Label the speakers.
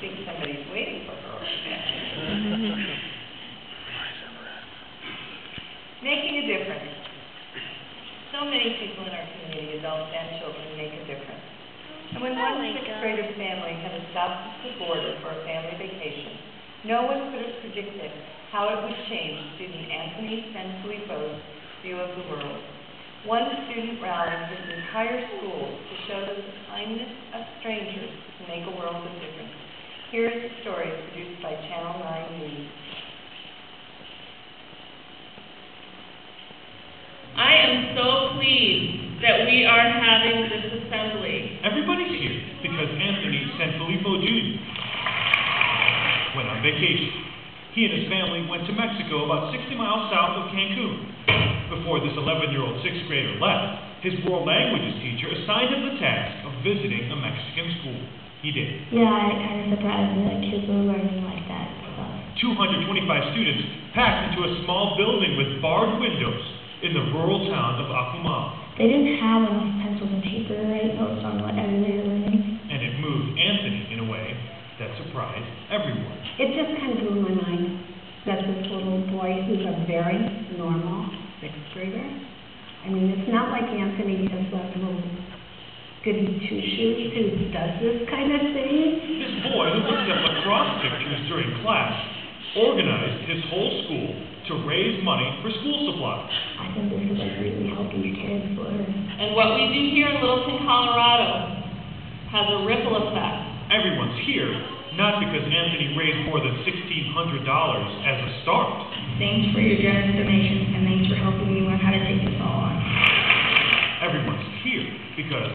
Speaker 1: think somebody's waiting for her. Making a difference. So many people in our community, adults and children, make a difference. And when one sixth grader family had to stop at the border for a family vacation, no one could have predicted how it would change student Anthony Sanfilippo's view of the world. One student rallied his entire school to show that the kindness of strangers can make a world of difference. Here is the story produced by Channel 9 News.
Speaker 2: I am so pleased that we are having this assembly.
Speaker 3: Everybody's here because Anthony Sanfilippo Jr. went on vacation. He and his family went to Mexico about 60 miles south of Cancun. Before this 11-year-old sixth grader left, his world languages teacher assigned him the task of visiting a Mexican school. He did.
Speaker 4: Yeah, I'm kind of surprised that kids are learning like that stuff.
Speaker 3: 225 students packed into a small building with barred windows in the rural town of Akumal.
Speaker 4: They didn't have enough pencils and paper to write notes on whatever they were learning.
Speaker 3: And it moved Anthony in a way that surprised everyone.
Speaker 5: It just kind of blew my mind that this little boy, who's a very normal sixth grader, I mean, it's not like Anthony is that little goody two-shoes who does this kind of thing.
Speaker 3: This boy, who looked at lacrosse pictures during class, organized his whole school to raise money for school supplies.
Speaker 4: I think this is like really helping kids learn.
Speaker 2: And what we do here in Littleton, Colorado has a ripple effect.
Speaker 3: Everyone's here, not because Anthony raised more than $1,600 as a start.
Speaker 4: Thanks for your generous donations, and thanks for helping me learn how to take this all on.
Speaker 3: Everyone's here because